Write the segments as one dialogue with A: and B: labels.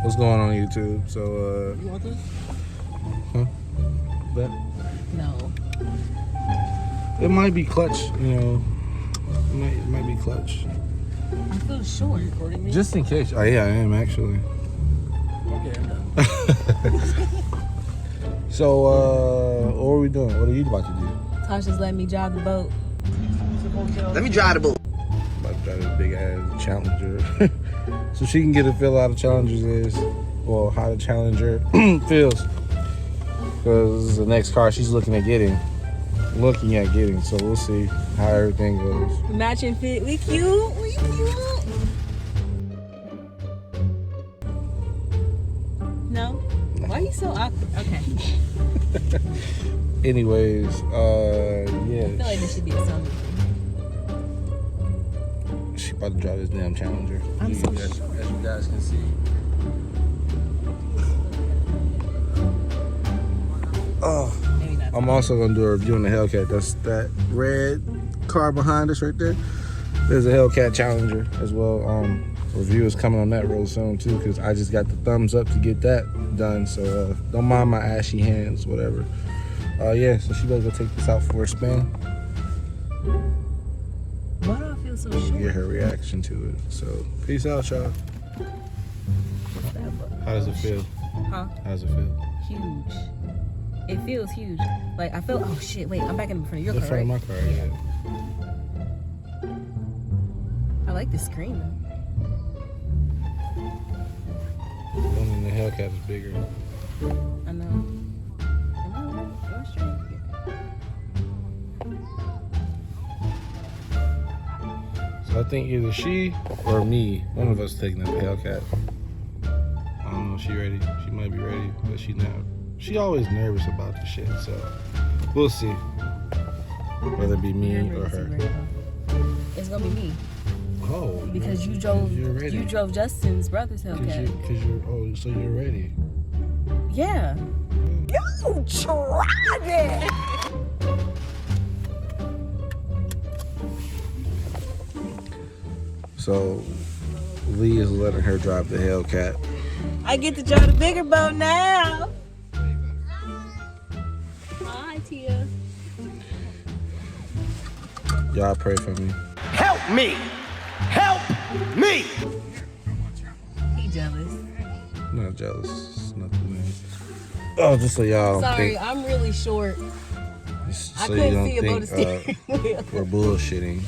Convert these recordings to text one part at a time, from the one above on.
A: What's going on YouTube? So,
B: You want this?
A: Huh? That?
C: No.
A: It might be clutch, you know. It might be clutch.
C: I feel short.
B: Are you recording me?
A: Just in case. Oh, yeah, I am actually.
B: Okay, I'm done.
A: So, what are we doing? What are you about to do?
C: Tasha's letting me drive the boat.
D: Let me drive the boat.
A: About to drive this big ass Challenger. So she can get a feel how the Challengers is. Well, how the Challenger feels. Because this is the next car she's looking at getting. So we'll see how everything goes.
C: Matching fit. We cute. We cute. No? Why are you so awkward? Okay.
A: Anyways,
C: I
A: yeah.
C: feel like this should be a song.
A: She about to drive this damn Challenger.
C: I'm so
A: as you guys can see. Oh,
C: Maybe not.
A: I'm also gonna do a review on the Hellcat. That's that red car behind us right there. There's a Hellcat Challenger as well. Review is coming on that real soon too, because I just got the thumbs up to get that done. So don't mind my ashy hands, whatever. Yeah, so she better go take this out for a spin.
C: Why do I feel so short?
A: Get her reaction to it. So peace out, y'all. How does it feel?
C: Huh?
A: How does it feel?
C: Huge. It feels huge. Like I feel. Oh shit! Wait, I'm back in front of your
A: The
C: car.
A: front
C: Right?
A: of my car, yeah.
C: I like the screen though.
A: I mean, the Hellcat is bigger.
C: I know. Am I right? Am I straight?
A: So I think either she or me, one of us taking the Hellcat. I don't know if she ready. She might be ready, but she not. She always nervous about the shit, so we'll see. Whether it be me or her.
C: It's gonna be me
A: Oh,
C: because you drove.
A: You're ready.
C: You drove Justin's brother's Hellcat.
A: Cause you're. Oh, so you're ready.
C: Yeah. You tried it.
A: So Lee is letting her drive the Hellcat.
C: I get to drive the bigger boat now. Hi, Tia.
A: Y'all pray for me.
D: Help me! Help me!
C: He jealous.
A: I'm not jealous. It's nothing, man. Oh, just so y'all don't
C: Sorry,
A: think.
C: I'm really short.
A: So
C: I
A: you
C: couldn't
A: don't
C: see above the
A: think
C: steering wheel.
A: we're bullshitting.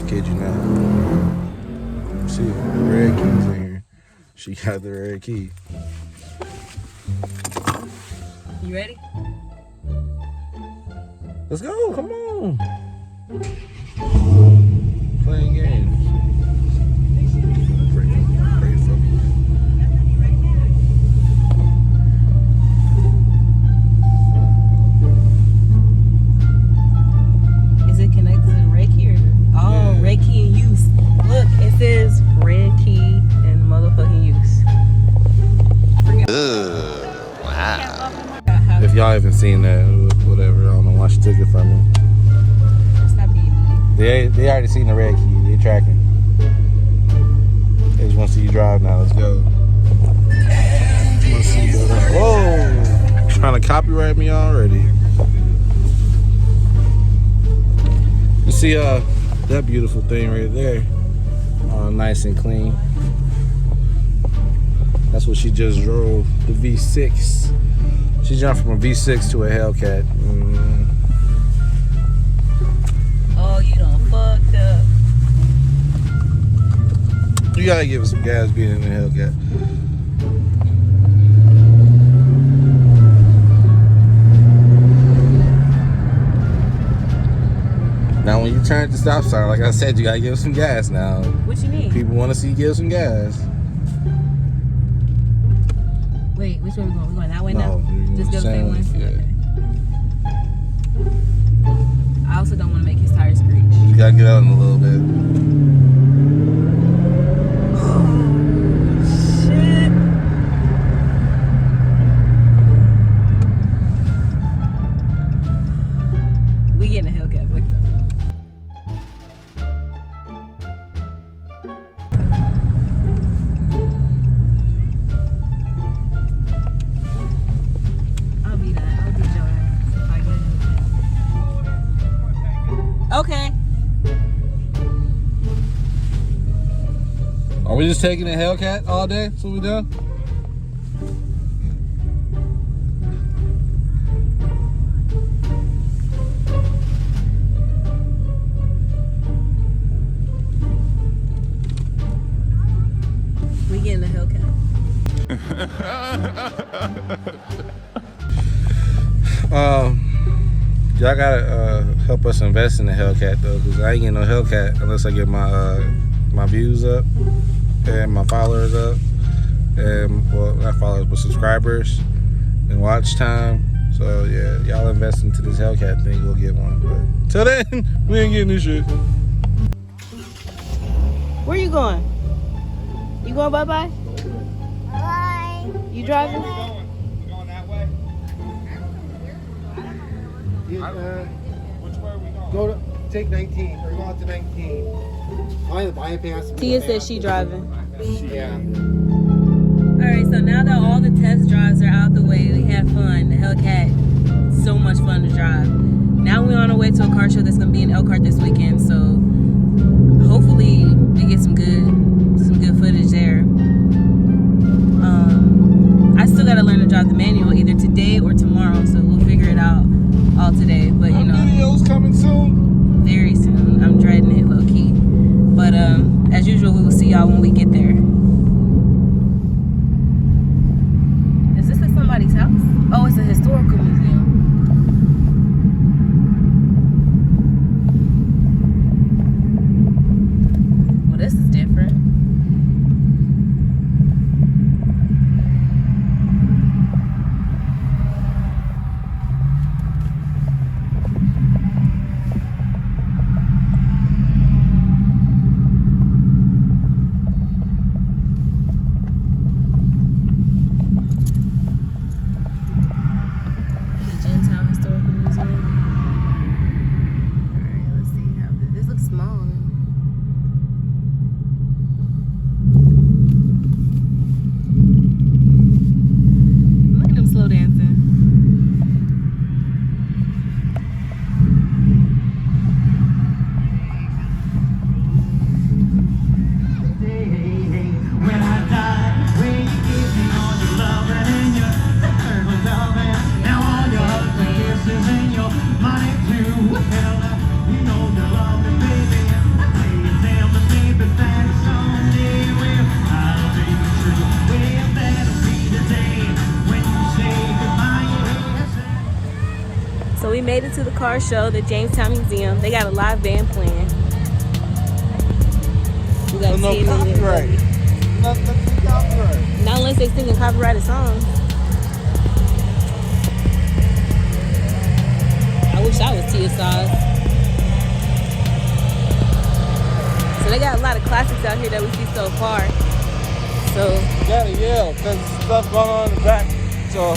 A: Kid you not. See, the red key's in here. She got the red key.
C: You ready?
A: Let's go, come on. Playing games. Pray for me.
C: Is it connected to the red key or? Oh,
A: Yeah.
C: red key in use. Look, it says red key in motherfucking use.
D: Wow.
A: If y'all haven't seen that, whatever, I don't know why she took it from me.
C: Stop being mean.
A: They already seen the red key. They tracking. They just want to see you drive now. Let's go. Want to see you go down. Whoa! Trying to copyright me already. You see that beautiful thing right there. Nice and clean. That's what she just drove. The V6. She jumped from a V6 to a Hellcat.
C: Oh, you done fucked up.
A: You gotta give it some gas being in the Hellcat. Now when you turn at the stop sign, like I said, you gotta give it some gas now.
C: What you mean?
A: People wanna see you give some gas.
C: Wait, which way we going? We going that way
A: No,
C: now? Just go the same way?
A: Yeah.
C: Okay. I also don't want to make his tires screech.
A: You gotta get out in a little bit.
C: Shit. We getting a Hellcat. Look.
A: Are we just taking a Hellcat all day? That's what we do?
C: We getting a Hellcat.
A: Y'all gotta help us invest in the Hellcat though, because I ain't getting no Hellcat unless I get my my views up and my followers up, and well, not followers but subscribers and watch time. So yeah, y'all invest into this Hellcat thing, we'll get one. But till then, we ain't getting this shit.
C: Where you going? You going bye-bye?
E: Bye.
C: You driving?
B: We're going that way. Which way are we going?
F: Go to take 19 or go out to 19. Buy the bypass.
C: Tia says she driving.
F: Yeah.
C: Alright, so now that all the test drives are out the way, we had fun. The Hellcat, so much fun to drive. Now we're on our way to a car show that's gonna be in Elkhart this weekend, so hopefully we get some good footage there. I still gotta learn to drive the manual either today or tomorrow, so we'll figure it out all today. But you know,
A: Videos coming soon.
C: very soon. I'm dreading it low key. But as usual, we will see y'all when we get there. Is this at somebody's house? Oh, it's a historical museum. Well, this is different. The Jimtown Historical Museum. Alright, let's see how this looks small. Look at them slow dancing.
G: When I die, will you give me all your loving and your eternal loving? Now all your hugs and kisses and your money too. Hell, you know you love me, baby. Please tell me, baby, that someday I'll be true. Well, that'll be the day when you say goodbye.
C: So we made it to the car show, the Jamestown Museum. They got a live band playing. We got
A: No
C: Tia in it.
A: copyright. Nothing copyright.
C: Not unless they singing copyrighted songs. I wish I was Tia Sauce. So they got a lot of classics out here that we see so far. So
A: You gotta yell because there's stuff going on in the back. So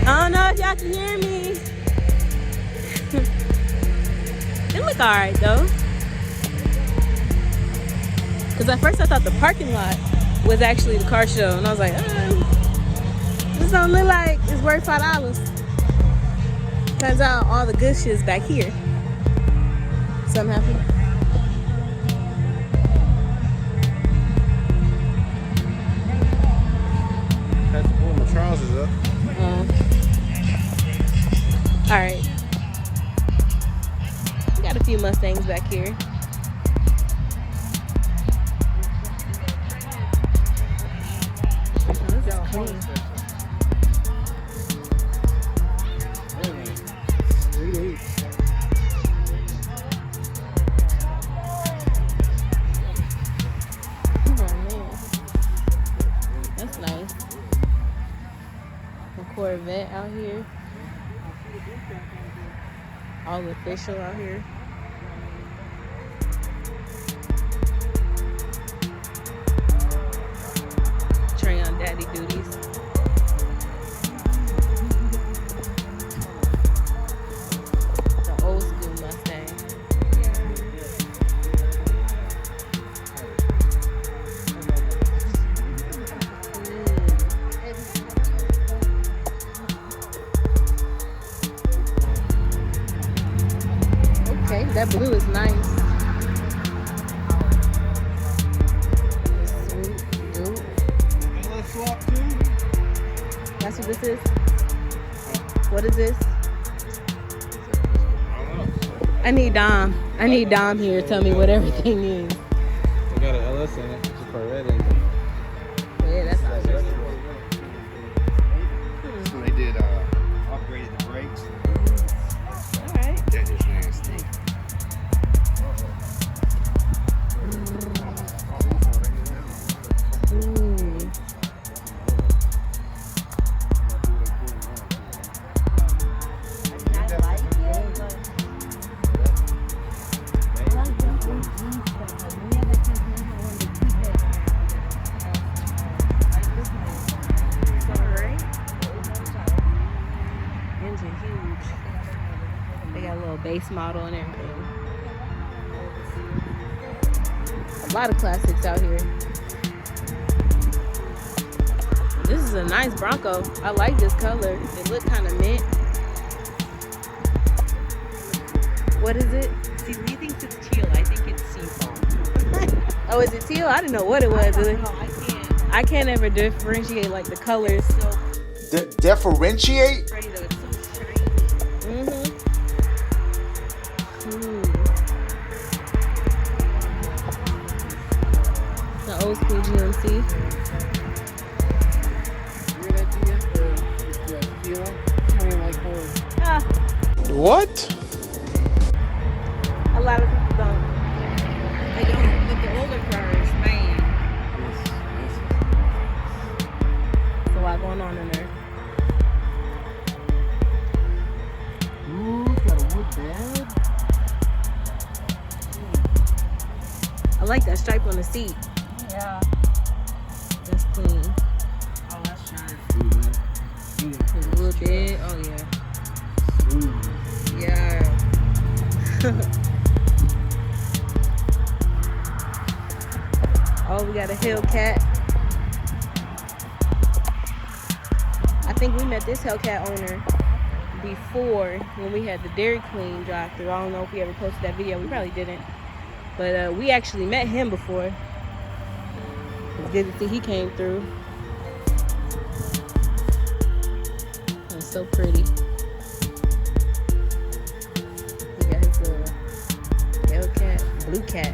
C: I don't know if y'all can hear me. It look alright though. Cause at first I thought the parking lot was actually the car show, and I was like, this don't look like it's worth $5. Turns out all the good shit's back here. Something happened.
A: had to pull my trousers up.
C: All right. Got a few Mustangs back here. Oh, this is clean. That's nice. A Corvette out here. All official out here. Trey on daddy duties. The old school Mustang. Okay. what this is? What is this? I need Dom. I need Dom here to tell me what everything is.
A: They got an LS in it. It's a Corvette engine.
C: Yeah, that's awesome.
F: So they did upgraded the brakes.
C: All right.
F: That is nasty.
C: Engine huge. They got a little base model and everything. A lot of classics out here. This is a nice Bronco. I like this color. It look kind of mint. What is it?
H: See, he thinks it's teal. I think it's seafoam.
C: Oh, is it teal? I didn't know what it was.
H: I don't know. I can't.
C: I can't ever differentiate like the colors.
H: So
D: Differentiate?
H: pretty though. It's so shiny.
C: The old school GMC. Ah,
D: What?
C: a lot of people don't.
H: They don't. But the older cars, man.
C: There's a lot going on in there.
B: Ooh, got a wood bed.
C: I like that stripe on the seat.
H: Yeah.
C: That's clean.
H: Oh, that's shiny.
C: A little bit. Oh yeah. Yeah. Oh, we got a Hellcat. I think we met this Hellcat owner before when we had the Dairy Queen drive-thru. I don't know if we ever posted that video. We probably didn't. But we actually met him before. It's good to see he came through. It's so pretty. He got his little Hellcat, blue cat.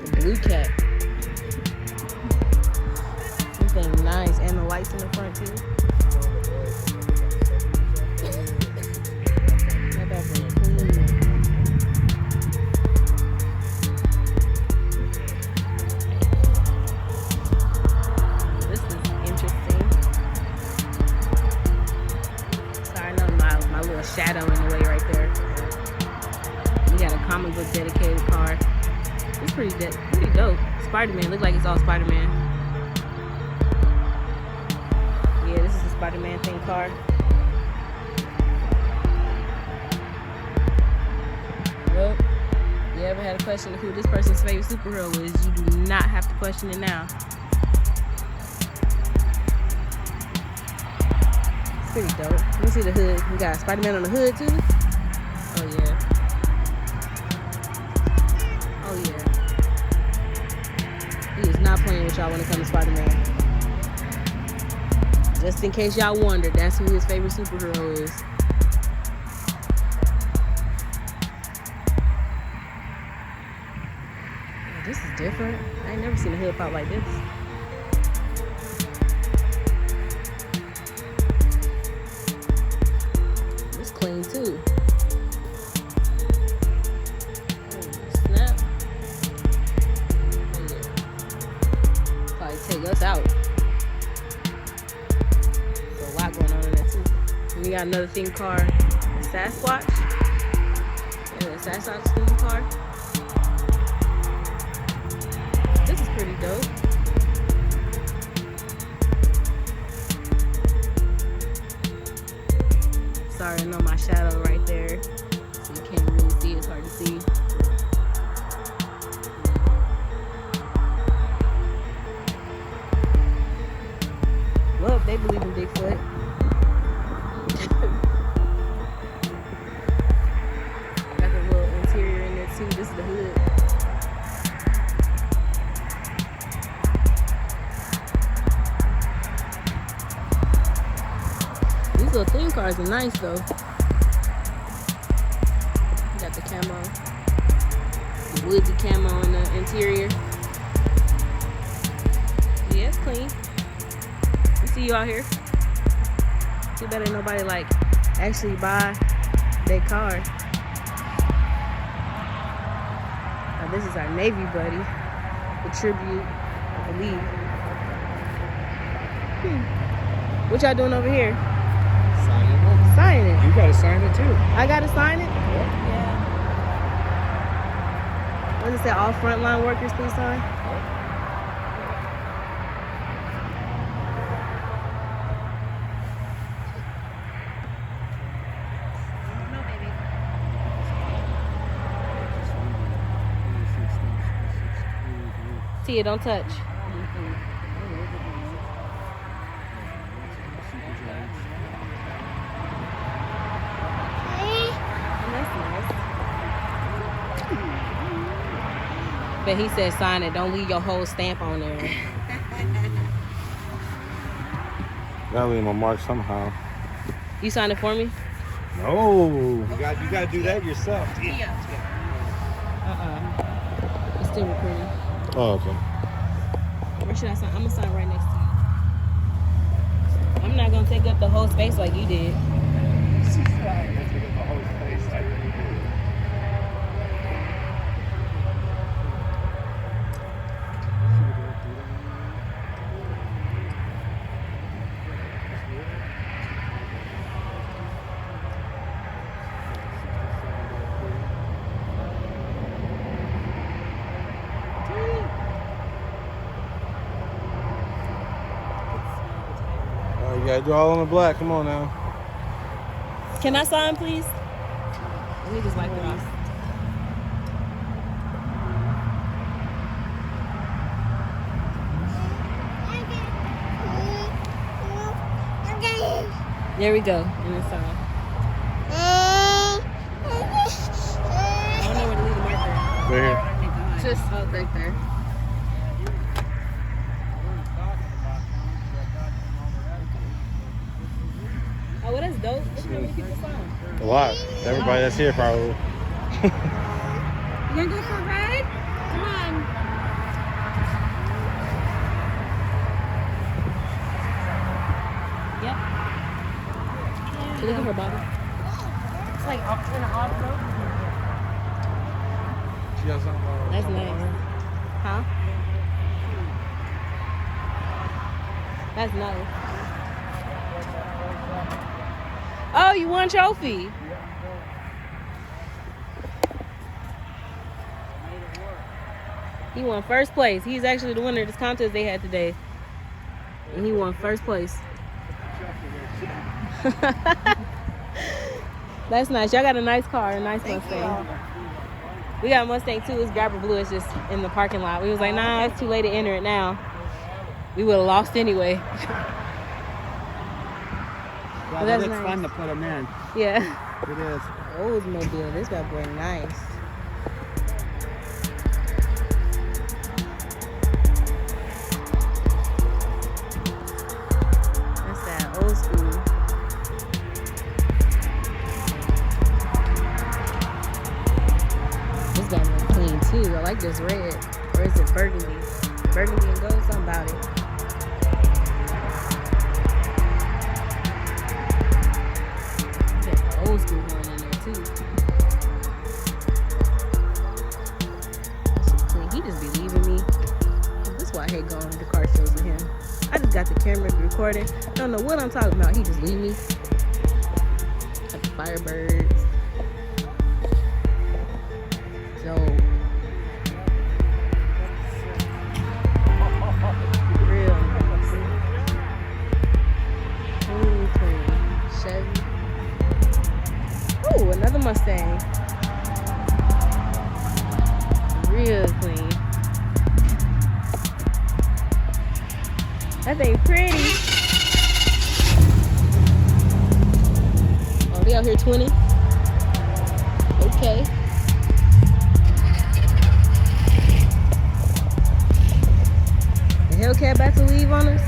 C: The blue cat. Something nice, and the lights in the front too. That bathroom clean. This is interesting. Sorry, I know my little shadow in the way right there. We got a comic book dedicated car. It's pretty dope. Spider-Man, look like it's all Spider-Man. Yeah, this is a Spider-Man themed car. Well, you ever had a question of who this person's favorite superhero is, you do not have to question it now. It's pretty dope. Let me see the hood. We got Spider-Man on the hood too. Oh yeah. Oh yeah. He is not playing with y'all when it comes to Spider-Man. Just in case y'all wondered, that's who his favorite superhero is. Oh, this is different. I ain't never seen a hood pop like this. It's clean too. Snap. Oh, yeah. Probably take us out. There's a lot going on in there too. And we got another theme car, a Sasquatch. Yeah, a Sasquatch theme car. This is pretty dope. Sorry, I know my shadow right there, so you can't really see. It's hard to see. Well, if they believe in Bigfoot. Got the little interior in there too. This is the hood. cars are nice though. Got the camo, the woodsy camo in the interior. Yeah, it's clean. We see you out here. Too bad ain't nobody like actually buy their car. Now, this is our Navy buddy, the tribute, I believe. What y'all doing over here? Signing it.
A: You gotta sign it too.
C: I gotta sign it? Yeah. What does it say? All frontline workers, please sign?
H: No, baby.
C: Tia, don't touch. That's nice. But he said sign it. Don't leave your whole stamp on there.
A: Gotta leave my mark somehow.
C: You signed it for me?
A: No.
B: You gotta do that yourself.
C: It's still recording.
A: Oh, okay.
C: Where should I sign? I'm gonna sign right next to you. I'm not gonna take up the whole space like you did.
A: You gotta do all on the black. Come on now.
C: Can I sign, please? Let me just wipe it off. There we go. And it's on. I don't know where to leave the marker.
A: Right here.
C: Just right there. Oh, well, that's dope. Look how many people signed.
A: A lot. Everybody that's here probably.
H: You gonna go for a ride? Come on.
C: Yep. Look at her bottle.
H: It's like up in a hot road.
A: She has something.
C: That's nice. Huh? That's nice. Oh, you won trophy. He won first place. He's actually the winner of this contest they had today. And he won first place. That's nice. Y'all got a nice car, a nice Mustang. We got a Mustang too. It's grabber blue. It's just in the parking lot. We was like, nah, it's too late to enter it now. We would have lost anyway.
B: Yeah,
C: that's
B: it's
C: nice.
B: fun to put them in.
C: Yeah.
B: It is.
C: Oldsmobile. This bad boy nice. That's that old school. This guy looks clean too. I like this red. Or is it burgundy? Burgundy and gold, something about it. Old school going in there too. That's so clean. He just be leaving me. This is why I hate going to car shows with him. I just got the camera recording. I don't know what I'm talking about. He just leave me. Like the Firebirds. Dope. Real nice. Clean, clean. Chevy. Ooh, another Mustang. Real clean. That thing pretty. Oh, they out here 20. Okay. The Hellcat about to leave on us.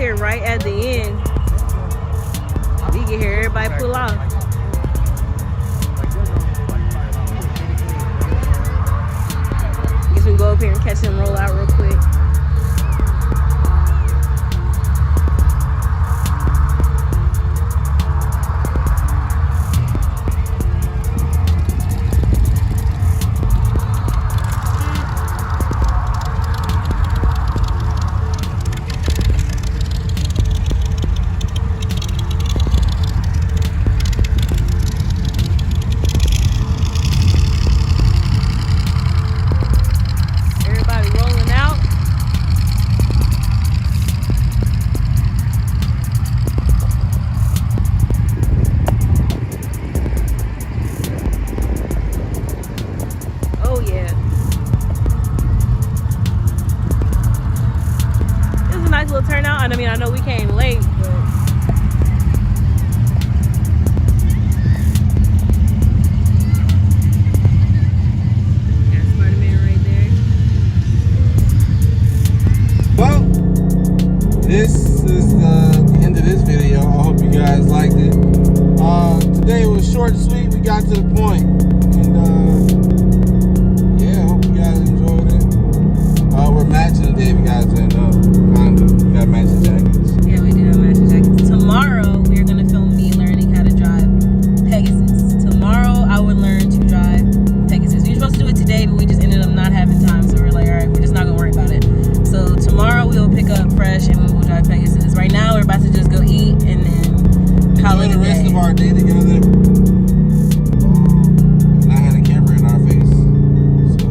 C: here right at the end. We can hear everybody pull off. Guess we can go up here and catch them roll out real quick. Turnout. I mean, I know we came late, but got Spider-Man right there.
A: Well, this is the end of this video. I hope you guys liked it. Today was short and sweet. We got to the point, and yeah, I hope you guys enjoyed it. We're matching today, if you guys didn't know. We got matching jackets.
C: Yeah, we do have matching jackets. Tomorrow, we're going to film me learning how to drive Pegasus. Tomorrow, I would learn to drive Pegasus. We were supposed to do it today, but we just ended up not having time. So we're like, all right, we're just not going to worry about it. So tomorrow, we'll pick up fresh and we will drive Pegasus. Right now, we're about to just go eat and then call it a
A: the rest
C: day.
A: of our day together. Not had a camera in our face. So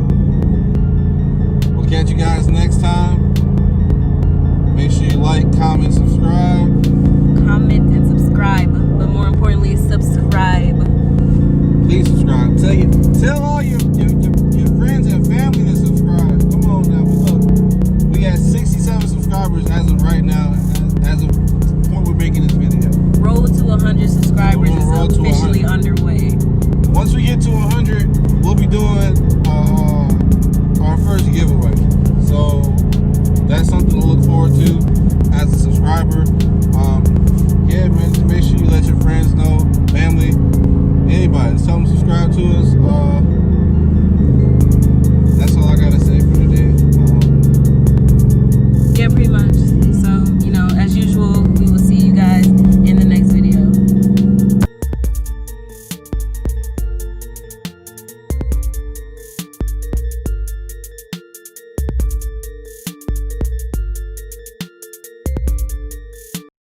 A: we'll catch you guys next time. Make sure you like, comment, subscribe.
C: Comment and subscribe, but more importantly, subscribe.
A: Please subscribe. Tell all your friends and family to subscribe. Come on now. Look, we got 67 subscribers as of right now. As of the point we're making this video.
C: Road to 100 subscribers is officially underway.
A: Once we get to 100, we'll be doing our first giveaway. So that's something to look forward to as a subscriber. Yeah, man, just make sure you let your friends know, family, anybody. Tell them to subscribe to us.